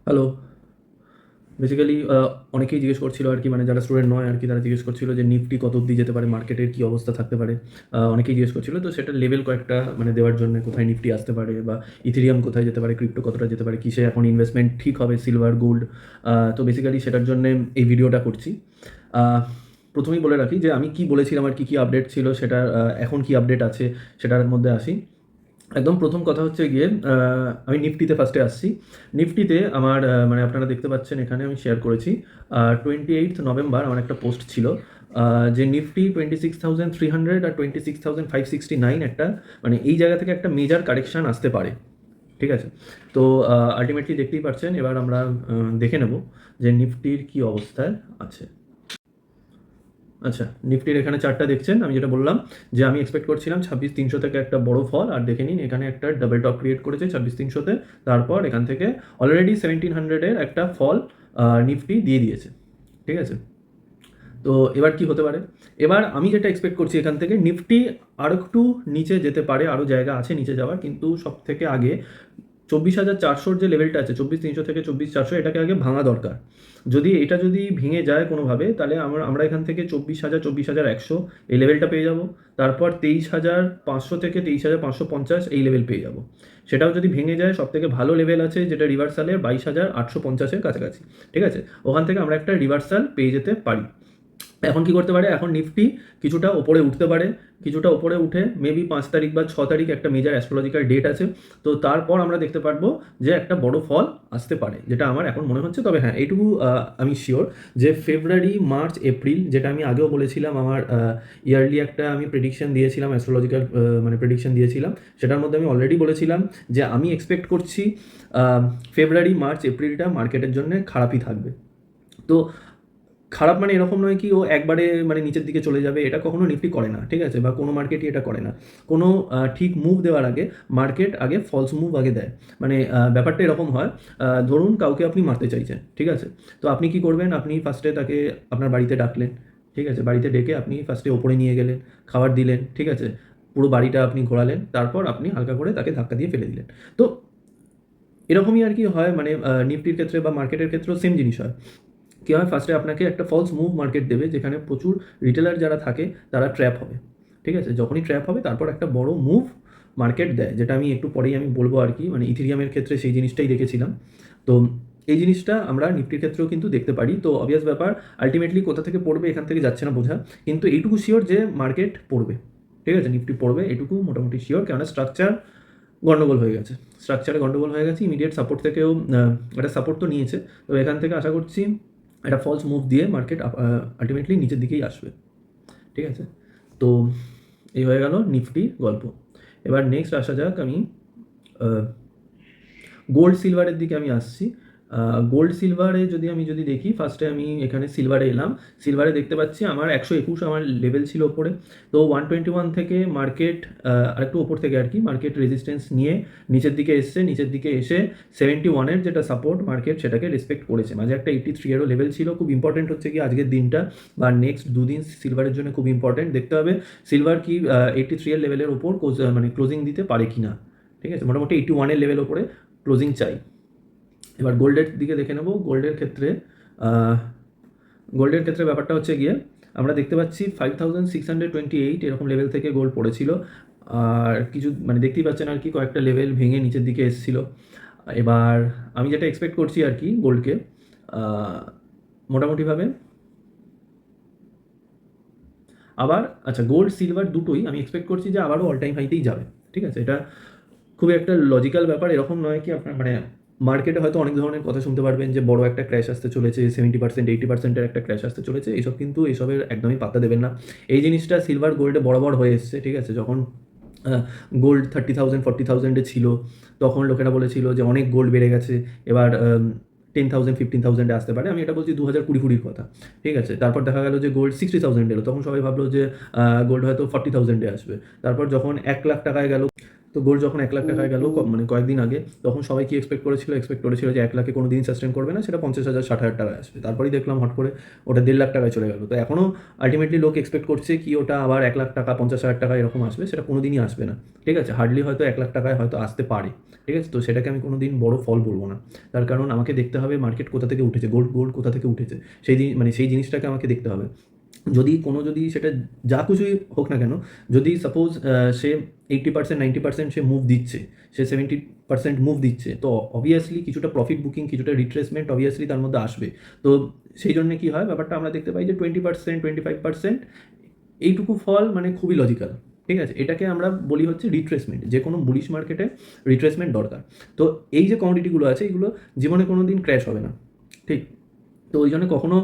Hello. Basically অনেকেই জিজ্ঞেস করছিল আর কি, মানে যারা স্টুডেন্ট নয় আর কি, তারা জিজ্ঞেস করছিল যে নিফটি কত অব্দি যেতে পারে, মার্কেটের কী অবস্থা থাকতে পারে। অনেকেই জিজ্ঞেস করছিল, তো সেটা লেভেল কয়েকটা মানে দেওয়ার জন্য, কোথায় নিফটি আসতে পারে বা ইথেরিয়াম কোথায় যেতে পারে, ক্রিপ্টো কতটা যেতে পারে, কিসে এখন ইনভেস্টমেন্ট ঠিক হবে, সিলভার, গোল্ড। তো বেসিক্যালি সেটার জন্যে এই ভিডিওটা করছি। আহ, প্রথমেই বলে রাখি যে আমি কি বলেছিলাম আর কী আপডেট ছিল সেটা, এখন কি আপডেট আছে সেটার মধ্যে আসি। একদম প্রথম কথা হচ্ছে গিয়ে, আমি নিফটিতে ফার্স্টে আসছি। নিফটিতে আমার মানে আপনারা দেখতে পাচ্ছেন এখানে আমি শেয়ার করেছি 28 নভেম্বর আমার একটা পোস্ট ছিল, যে নিফটি 26,300 আর 26,569 একটা, মানে এই জায়গা থেকে একটা মেজর কারেকশান আসতে পারে। ঠিক আছে, তো আলটিমেটলি দেখতেই পাচ্ছেন। এবার আমরা দেখে নেব যে নিফটির কি অবস্থায় আছে। আচ্ছা, নিফটির এখানে চার্টটা দেখছেন, আমি যেটা বললাম যে আমি এক্সপেক্ট করছিলাম 26,300 থেকে একটা বড় ফল, আর দেখে নিন এখানে একটা ডাবল টপ ক্রিয়েট করেছে 26,300-তে। তারপর এখান থেকে অলরেডি 1700-এর একটা ফল নিফটি দিয়ে দিয়েছে। ঠিক আছে, তো এবার কি হতে পারে? এবার আমি যেটা এক্সপেক্ট করছি এখান থেকে, নিফটি আর একটু নিচে যেতে পারে, আরও জায়গা আছে নিচে যাওয়ার, কিন্তু সব থেকে আগে 24,400-র যে লেভেলটা আছে, 24,300 থেকে 24,400, এটাকে আগে ভাঙা দরকার। যদি ভেঙে যায় কোনোভাবে, তাহলে আমরা এখান থেকে 24,000, 24,100 এই লেভেলটা পেয়ে যাব। তারপর 23,500 থেকে 23,550 এই লেভেল পেয়ে যাব। সেটাও যদি ভেঙে যায়, সব থেকে ভালো লেভেল আছে যেটা রিভার্সালের 22,850-এর কাছাকাছি। ঠিক আছে, ওখান থেকে আমরা একটা রিভার্সাল পেয়ে যেতে পারি। এখন কি করতে পারে? এখন নিফটি কিছুটা ওপরে উঠতে পারে, কিছুটা ওপরে উঠে মেবি 5 তারিখ বা 6 তারিখ একটা মেজর অ্যাস্ট্রোলজিক্যাল ডেট আছে। তো তারপর আমরা দেখতে পারবো যে একটা বড় ফল আসতে পারে, যেটা আমার এখন মনে হচ্ছে। তবে হ্যাঁ, এইটুকু আমি শিওর যে ফেব্রুয়ারি, মার্চ, এপ্রিল, যেটা আমি আগেও বলেছিলাম, আমার ইয়ারলি একটা আমি প্রেডিকশন দিয়েছিলাম, অ্যাস্ট্রোলজিক্যাল মানে প্রেডিকশন দিয়েছিলাম। সেটার মধ্যে আমি অলরেডি বলেছিলাম যে আমি এক্সপেক্ট করছি ফেব্রুয়ারি, মার্চ, এপ্রিলটা মার্কেটের জন্য খারাপই থাকবে। তো খারাপ মানে এরকম নয় কি ও একবারে মানে নিচের দিকে চলে যাবে, এটা কখনো নিফটি করে না। ঠিক আছে, বা কোনো মার্কেটই এটা করে না। কোনো ঠিক মুভ দেওয়ার আগে মার্কেট আগে ফলস মুভ আগে দেয়। মানে ব্যাপারটা এরকম হয়, ধরুন কাউকে আপনি মারতে চাইছেন, ঠিক আছে, তো আপনি কি করবেন? আপনি ফার্স্টে তাকে আপনার বাড়িতে ডাকলেন, ঠিক আছে, বাড়িতে ডেকে আপনি ফার্স্টে ওপরে নিয়ে গেলেন, খাবার দিলেন, ঠিক আছে, পুরো বাড়িটা আপনি ঘোরালেন, তারপর আপনি হালকা করে তাকে ধাক্কা দিয়ে ফেলে দিলেন। তো এরকমই আর কি হয়, মানে নিফটির ক্ষেত্রে বা মার্কেটের ক্ষেত্রেও সেম জিনিস হয়। কী হয়, ফার্স্টে আপনাকে একটা ফলস মুভ মার্কেট দেবে, যেখানে প্রচুর রিটেলার যারা থাকে তারা ট্র্যাপ হবে। ঠিক আছে, যখনই ট্র্যাপ হবে তারপর একটা বড় মুভ মার্কেট দেয়, যেটা আমি একটু পরেই আমি বলবো আর কি। মানে ইথেরিয়ামের ক্ষেত্রে সেই জিনিসটাই দেখেছিলাম। তো এই জিনিসটা আমরা নিফটির ক্ষেত্রেও কিন্তু দেখতে পারি। তো অবভিয়াস ব্যাপার, আলটিমেটলি কোথা থেকে পড়বে এখান থেকে যাচ্ছে না বোঝা, কিন্তু এইটুকু শিওর যে মার্কেট পড়বে। ঠিক আছে, নিফটি পড়বে, এটুকু মোটামুটি শিওর, কেননা স্ট্রাকচার গন্ডগোল হয়ে গেছে। স্ট্রাকচারে গন্ডগোল হয়ে গেছে, ইমিডিয়েট সাপোর্ট থেকেও একটা সাপোর্ট তো নিয়েছে। তো এখান থেকে আশা করছি একটা ফলস মুভ দিয়ে মার্কেট আলটিমেটলি নিচের দিকেই আসবে। ঠিক আছে, তো এই হয়ে গেল নিফটি গল্প। এবার নেক্সট আসা যাক, আমি গোল্ড সিলভারের দিকে আমি আসছি। গোল্ড সিলভারে যদি দেখি, ফার্স্টে আমি এখানে সিলভারে এলাম। সিলভারে দেখতে পাচ্ছি আমার 121 আমার লেভেল ছিল ওপরে। তো 121 থেকে মার্কেট আরেকটু ওপর থেকে আর কি মার্কেট রেজিস্ট্যান্স নিয়ে নিচের দিকে এসছে। নিচের দিকে এসে 71-এর যেটা সাপোর্ট মার্কেট সেটাকে রেসপেক্ট করেছে। মাঝে একটা 83-এরও লেভেল ছিল। খুব ইম্পর্টেন্ট হচ্ছে কি আজকের দিনটা বা নেক্সট দুদিন সিলভারের জন্য খুব ইম্পর্টেন্ট। দেখতে হবে সিলভার কি 83-এর লেভেলের ওপর মানে ক্লোজিং দিতে পারে কি না। ঠিক আছে, মোটামুটি 81-এর লেভেল ওপরে ক্লোজিং চাই। এবার গোল্ডের দিকে দেখে নেব। গোল্ডের ক্ষেত্রে ব্যাপারটা হচ্ছে গিয়ে, আমরা দেখতে পাচ্ছি 5,628 এরকম লেভেল থেকে গোল্ড পড়েছিল। আর কিছু মানে দেখতেই পাচ্ছেন আর কি, কয়েকটা লেভেল ভেঙে নিচের দিকে এসেছিল। এবার আমি যেটা এক্সপেক্ট করছি আর কি গোল্ডকে, মোটামুটিভাবে আবার, আচ্ছা, গোল্ড সিলভার দুটোই আমি এক্সপেক্ট করছি যে আবারও অল টাইম হাইতেই যাবে। ঠিক আছে, এটা খুবই একটা লজিক্যাল ব্যাপার। এরকম নয় কি আপনার মানে মার্কেটে হয়তো অনেক ধরনের কথা শুনতে পারবেন যে বড় একটা ক্র্যাশ আসতে চলেছে, 70%, 80%-এর একটা ক্র্যাশ আসতে চলেছে। এইসব কিন্তু এইসবের একদমই পাত্তা দেবেন না। এই জিনিসটা সিলভার গোল্ডে বরাবর হয়ে এসছে। ঠিক আছে, যখন গোল্ড 30,000, 40,000-এ ছিল, তখন লোকেরা বলেছিল যে অনেক গোল্ড বেড়ে গেছে, এবার 10,000, 15,000-এ আসতে পারে। আমি এটা বলছি 2020-20 কথা। ঠিক আছে, তারপর দেখা গেল যে গোল্ড 60,000 এলো, তখন সবাই ভাবলো যে গোল্ড হয়তো 40,000-এ আসবে। তারপর যখন 1,00,000 টাকায় গেল, তো গোল্ড যখন 1,00,000 টাকায় গেল মানে কয়েকদিন আগে, তখন সবাই কি এক্সপেক্ট করেছিল যে 1,00,000-এ কোনো দিন সাস্টেন করবে না, সেটা 50,000 60,000 টাকায় আসবে। তারপরেই দেখলাম হট করে ওটা 1,50,000 টাকায় চলে গেল। তো এখনও আলটিমেটলি লোক এক্সপেক্ট করছে কি ওটা আবার 1,00,000 টাকা 50,000 টাকা এরকম আসবে, সেটা কোনো দিনই আসবে না। ঠিক আছে, হার্ডলি হয়তো 1,00,000 টাকায় হয়তো আসতে পারে। ঠিক আছে, তো সেটাকে আমি কোনো দিন বড় ফল বলবো না। তার কারণ আমাকে দেখতে হবে মার্কেট কোথা থেকে উঠেছে, গোল্ড কোথা থেকে উঠেছে, সেই জিনিসটাকে আমাকে দেখতে হবে। যদি সেটা যা কিছুই হোক না কেন, যদি সাপোজ সে 80% 90% সে মুভ দিচ্ছে, সে 70% মুভ দিচ্ছে, তো অবভিয়াসলি কিছুটা প্রফিট বুকিং, কিছুটা রিট্রেসমেন্ট অবভিয়াসলি তার মধ্যে আসবে। তো সেই জন্য কি হয়, ব্যাপারটা আমরা দেখতে পাই যে 20% 25% এইটুকু ফল মানে খুবই লজিক্যাল। ঠিক আছে, এটাকে আমরা বলি হচ্ছে রিট্রেসমেন্ট। যে কোনো বুলিশ মার্কেটে রিট্রেসমেন্ট দরকার। তো এই যে কমোডিটিগুলো আছে, এগুলো জীবনে কোনো দিন ক্র্যাশ হবে না। ঠিক, তো ওই জন্য কখনো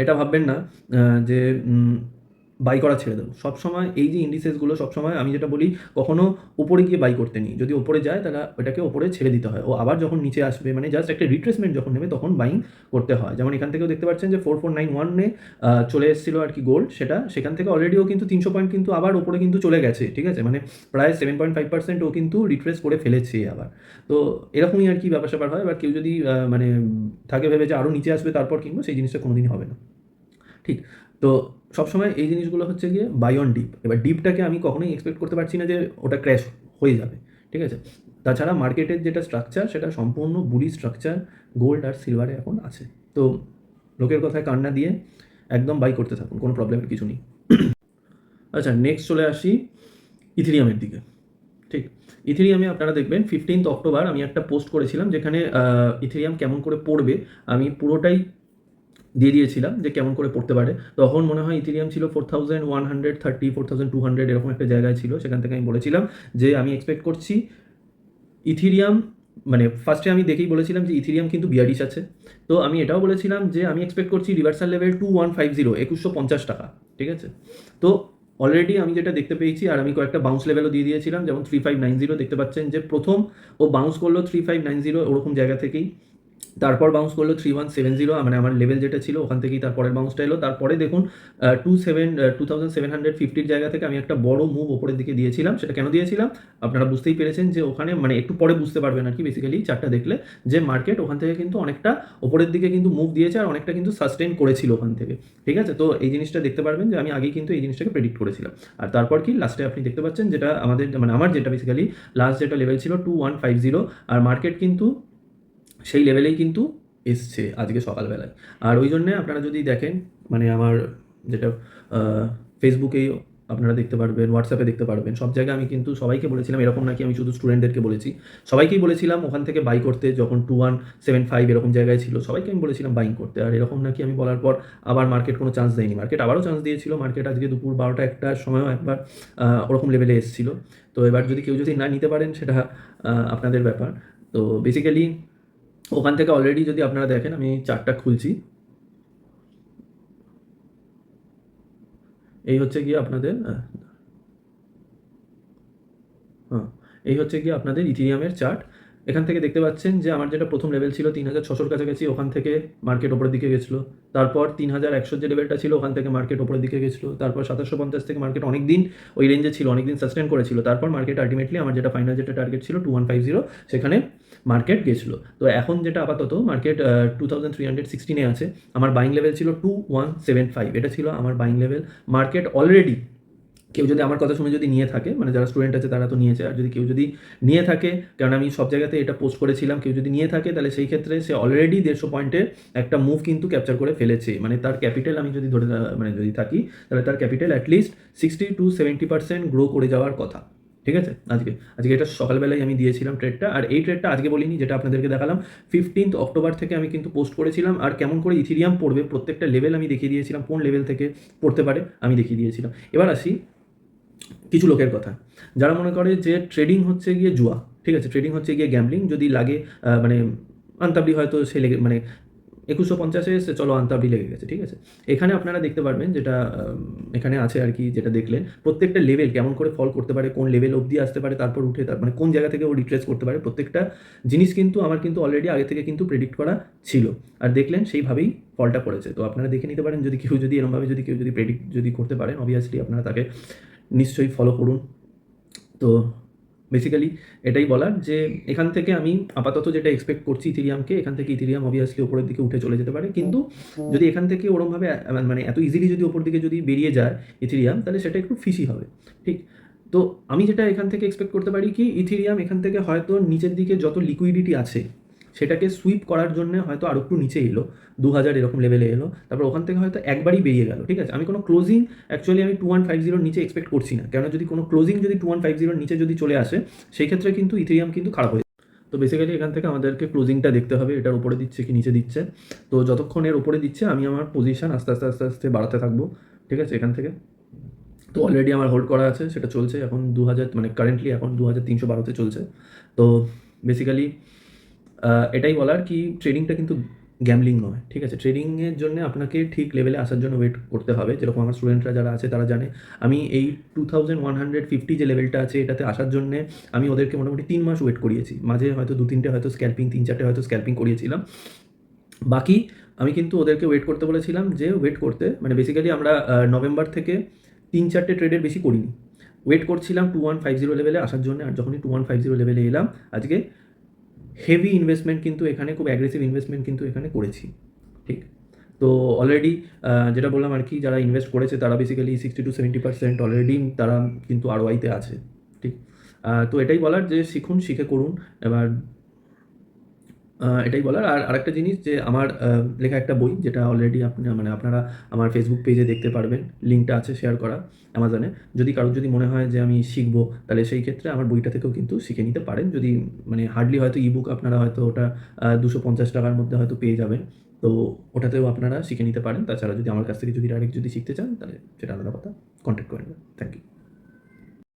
এটা ভাববেন না যে বাই করা ছেড়ে দেবো। সবসময় এই যে ইন্ডিসেসগুলো, সবসময় আমি যেটা বলি, কখনো ওপরে গিয়ে বাই করতে নিই। যদি ওপরে যায় তাহলে ওটাকে ওপরে ছেড়ে দিতে হয়, ও আবার যখন নিচে আসবে, মানে জাস্ট একটা রিট্রেসমেন্ট যখন নেবে তখন বাইং করতে হয়। যেমন এখান থেকেও দেখতে পাচ্ছেন যে 4491-এ চলে এসেছিলো আর কি গোল্ড, সেখান থেকে অলরেডিও কিন্তু 300 পয়েন্ট কিন্তু আবার ওপরে কিন্তু চলে গেছে। ঠিক আছে, মানে প্রায় 7.5% ও কিন্তু রিট্রেস করে ফেলেছে আবার। তো এরকমই আর কি ব্যাপার স্যাপার হয়। এবার কেউ যদি মানে থাকে ভেবে যে আরও নিচে আসবে তারপর কিনবো, সেই জিনিসটা কোনোদিনই হবে না। ঠিক, তো সবসময় এই জিনিসগুলো হচ্ছে গিয়ে বাই অন ডিপ। এবার ডিপটাকে আমি কখনোই এক্সপেক্ট করতে পারছি না যে ওটা ক্র্যাশ হয়ে যাবে। ঠিক আছে, তাছাড়া মার্কেটের যেটা স্ট্রাকচার, সেটা সম্পূর্ণ বুলি স্ট্রাকচার গোল্ড আর সিলভারে এখন আছে। তো লোকের কথায় কান্না দিয়ে একদম বাই করতে থাকুন, কোনো প্রবলেমের কিছু নেই। আচ্ছা, নেক্সট চলে আসি ইথেরিয়ামের দিকে। ঠিক, ইথেরিয়ামে আপনারা দেখবেন 15 অক্টোবর আমি একটা পোস্ট করেছিলাম, যেখানে ইথেরিয়াম কেমন করে পড়বে আমি পুরোটাই দিয়ে দিয়েছিলাম যে কেমন করে পড়তে পারে। তখন মনে হয় ইথেরিয়াম ছিল 4130 4200 এরকম একটা জায়গায় ছিল। সেখান থেকে আমি বলেছিলাম যে আমি এক্সপেক্ট করছি ইথেরিয়াম, মানে ফার্স্টে আমি দেখেই বলেছিলাম যে ইথেরিয়াম কিন্তু বিয়ারিশ আছে। তো আমি এটাও বলেছিলাম যে আমি এক্সপেক্ট করছি রিভার্সাল লেভেল 2150 2150 টাকা। ঠিক আছে, তো অলরেডি আমি যেটা দেখতে পেয়েছি, আর আমি কয়েকটা বাউন্স লেভেলও দিয়ে দিয়েছিলাম, যেমন 3590 দেখতে পাচ্ছেন যে প্রথম ও বাউন্স করলো 3590 ওরকম জায়গা থেকেই, তারপর বাউন্স করলো 3170, মানে আমার লেভেল যেটা ছিল ওখান থেকেই তারপরের বাউন্সটা এলো। তারপরে দেখুন 2750 জায়গা থেকে আমি একটা বড় মুভ ওপরের দিকে দিয়েছিলাম। সেটা কেন দিয়েছিলাম আপনারা বুঝতেই পেরেছেন, যে ওখানে মানে একটু পরে বুঝতে পারবেন আর কি, বেসিক্যালি চারটা দেখলে, যে মার্কেট ওখান থেকে কিন্তু অনেকটা ওপরের দিকে কিন্তু মুভ দিয়েছে, আর অনেকটা কিন্তু সাস্টেন করেছিল ওখান থেকে। ঠিক আছে, তো এই জিনিসটা দেখতে পারবেন যে আমি আগেই কিন্তু এই জিনিসটাকে প্রেডিক্ট করেছিলাম। আর তারপর কি লাস্টে আপনি দেখতে পাচ্ছেন, যেটা আমাদের মানে আমার যেটা বেসিক্যালি লাস্ট যেটা লেভেল ছিল 2150, আর মার্কেট কিন্তু সেই লেভেলেই কিন্তু এসছে আজকে সকালবেলায়। আর ওই জন্যে আপনারা যদি দেখেন, মানে আমার যেটা ফেসবুকেই আপনারা দেখতে পারবেন, হোয়াটসঅ্যাপে দেখতে পারবেন, সব জায়গায় আমি কিন্তু সবাইকে বলেছিলাম, এরকম নাকি আমি শুধু স্টুডেন্টদেরকে বলেছি, সবাইকেই বলেছিলাম ওখান থেকে বাই করতে। যখন 2175 এরকম জায়গায় ছিল, সবাইকে আমি বলেছিলাম বাইং করতে। আর এরকম নাকি আমি বলার পর আবার মার্কেট কোনো চান্স দেয়নি, মার্কেট আবারও চান্স দিয়েছিল। মার্কেট আজকে দুপুর 12টা 1টার সময়ও একবার ওরকম লেভেলে এসেছিল। তো এবার কেউ যদি না নিতে পারেন, সেটা আপনাদের ব্যাপার। তো বেসিক্যালি ওখান থেকে অলরেডি যদি আপনারা দেখেন, আমি চার্টটা খুলছি, এই হচ্ছে গিয়ে আপনাদের এই হচ্ছে গিয়ে আপনাদের ইথেরিয়ামের চার্ট। এখান থেকে দেখতে পাচ্ছেন যে আমার যেটা প্রথম লেভেল ছিল 3600 কাছাকাছি, ওখান থেকে মার্কেট ওপরের দিকে গেছিলো। তারপর 3100 যে লেভেলটা ছিল, ওখান থেকে মার্কেট ওপরের দিকে গেছিলো। তারপর 2750 থেকে মার্কেট অনেক দিন ওই রেঞ্জে ছিল, অনেক দিন সাস্টেন করেছিল। তারপর মার্কেট আলটিমেটলি আমার যেটা ফাইনাল যেটা টার্গেট ছিল 2150, সেখানে মার্কেট গেছিলো। তো এখন যেটা আপাতত মার্কেট 2316-এ আছে। আমার বাইং লেভেল ছিল 2175, এটা ছিল আমার বাইং লেভেল। মার্কেট অলরেডি কেউ যদি আমার কথা শুনে যদি নিয়ে থাকে, মানে যারা স্টুডেন্ট আছে তারা তো নিয়েছে, আর যদি কেউ যদি নিয়ে থাকে, কারণ আমি সব জায়গাতে এটা পোস্ট করেছিলাম, কেউ যদি নিয়ে থাকে তাহলে সেই ক্ষেত্রে সে অলরেডি 150 পয়েন্টের একটা মুভ কিন্তু ক্যাপচার করে ফেলেছে। মানে তার ক্যাপিটাল আমি যদি ধরে মানে যদি থাকি, তাহলে তার ক্যাপিটাল অ্যাটলিস্ট 60-70% গ্রো করে যাওয়ার কথা। ঠিক আছে, আজকে এটা সকালবেলায় আমি দিয়েছিলাম ট্রেডটা। আর এই ট্রেডটা আজকে বলিনি, যেটা আপনাদেরকে দেখালাম 15 অক্টোবর থেকে আমি কিন্তু পোস্ট করেছিলাম। আর কেমন করে ইথেরিয়াম পড়বে প্রত্যেকটা লেভেল আমি দেখিয়ে দিয়েছিলাম, কোন লেভেল থেকে পড়তে পারে আমি দেখিয়ে দিয়েছিলাম। এবার আসি কিছু লোকের কথা, যারা মনে করে যে ট্রেডিং হচ্ছে গিয়ে জুয়া। ঠিক আছে, ট্রেডিং হচ্ছে গিয়ে গ্যাম্বলিং। যদি লাগে মানে আনতাবড়ি হয়তো সে লেগে মানে 2150-এ এসে চলো আনতাবড়ি লেগে গেছে। ঠিক আছে, এখানে আপনারা দেখতে পারবেন যেটা এখানে আছে আর কি, যেটা দেখলেন প্রত্যেকটা লেভেল কেমন করে ফল করতে পারে, কোন লেভেল অবধি আসতে পারে, তারপর উঠে তার মানে কোন জায়গা থেকে ও রিট্রেস করতে পারে, প্রত্যেকটা জিনিস কিন্তু আমার কিন্তু অলরেডি আগে থেকে কিন্তু প্রেডিক্ট করা ছিল। আর দেখলেন সেইভাবেই ফলটা পড়েছে। তো আপনারা দেখে নিতে পারেন, যদি এরকমভাবে কেউ যদি প্রেডিক্ট করতে পারেন, অবভিয়াসলি আপনারা তাকে নিশ্চয়ই ফলো করুন। তো বেসিক্যালি এটাই বলার যে এখান থেকে আমি আপাতত যেটা এক্সপেক্ট করছি ইথেরিয়ামকে, এখান থেকে ইথেরিয়াম অবভিয়াসলি ওপরের দিকে উঠে চলে যেতে পারে, কিন্তু যদি এখান থেকে ওরমভাবে মানে এত ইজিলি যদি ওপর দিকে যদি বেরিয়ে যায় ইথেরিয়াম, তাহলে সেটা একটু ফিশি হবে, ঠিক? তো আমি যেটা এখান থেকে এক্সপেক্ট করতে পারি কি, ইথেরিয়াম এখান থেকে হয়তো নিচের দিকে যত লিকুইডিটি আছে সেটাকে সুইপ করার জন্য হয়তো আরও একটু নিচে এলো, 2000 এরকম লেভেলে এলো, তারপর ওখান থেকে হয়তো একবারই বেরিয়ে গেল, ঠিক আছে? আমি কোনো ক্লোজিং অ্যাকচুয়ালি আমি 2150 নিচে এক্সপেক্ট করছি না, কেন যদি কোনো ক্লোজিং যদি 2150 নিচে যদি চলে আসে, সেই ক্ষেত্রে কিন্তু ইথেরিয়াম কিন্তু খারাপ হয়ে যায়। তো বেসিক্যালি এখান থেকে আমাদেরকে ক্লোজিংটা দেখতে হবে, এটার উপরে দিচ্ছে কি নিচে দিচ্ছে। তো যতক্ষণ এর উপরে দিচ্ছে আমি আমার পজিশন আস্তে আস্তে আস্তে আস্তে বাড়াতে থাকবো, ঠিক আছে? এখান থেকে তো অলরেডি আমার হোল্ড করা আছে, সেটা চলছে এখন 2000, মানে কারেন্টলি এখন 2312-তে চলছে। তো বেসিক্যালি এটাই বলার কি, ট্রেডিংটা কিন্তু গ্যামলিং নয়, ঠিক আছে? ট্রেডিংয়ের জন্য আপনাকে ঠিক লেভেলে আসার জন্য ওয়েট করতে হবে। যেরকম আমার স্টুডেন্টরা যারা আছে তারা জানে, আমি এই 2150 যে লেভেলটা আছে এটাতে আসার জন্যে আমি ওদেরকে মোটামুটি 3 মাস ওয়েট করিয়েছি। মাঝে হয়তো 2-3টে হয়তো স্ক্যাল্পিং, 3-4টে হয়তো স্ক্যাল্পিং করিয়েছিলাম। বাকি আমি কিন্তু ওদেরকে ওয়েট করতে বলেছিলাম, যে ওয়েট করতে মানে বেসিক্যালি আমরা নভেম্বর থেকে 3-4টে ট্রেডের বেশি করিনি। ওয়েট করছিলাম 2150 লেভেলে আসার জন্য, আর যখনই 2150 লেভেলে এলাম আজকে হেভি ইনভেস্টমেন্ট কিন্তু এখানে, খুব অ্যাগ্রেসিভ ইনভেস্টমেন্ট কিন্তু এখানে করেছি, ঠিক? তো অলরেডি যেটা বললাম আর কি, যারা ইনভেস্ট করেছে তারা বেসিক্যালি 60-70% অলরেডি তারা কিন্তু আরওআইতে আছে, ঠিক? তো এটাই বলার যে শিখুন, শিখে করুন। এবার এটাই বলার। আর আরেকটা জিনিস, যে আমার লেখা একটা বই, যেটা অলরেডি আপনি মানে আপনারা আমার ফেসবুক পেজে দেখতে পারবেন, লিঙ্কটা আছে শেয়ার করা অ্যামাজনে। যদি কারোর যদি মনে হয় যে আমি শিখবো, তাহলে সেই ক্ষেত্রে আমার বইটা থেকেও কিন্তু শিখে নিতে পারেন। যদি মানে হার্ডলি হয়তো ইবুক আপনারা হয়তো ওটা 250 টাকার মধ্যে হয়তো পেয়ে যাবেন। তো ওটাতেও আপনারা শিখে নিতে পারেন। তাছাড়া যদি আমার কাছ থেকে যদি ডাইরেক্ট যদি শিখতে চান, তাহলে সেটা আলাদা কথা, কন্ট্যাক্ট করে নেবেন। Thank you.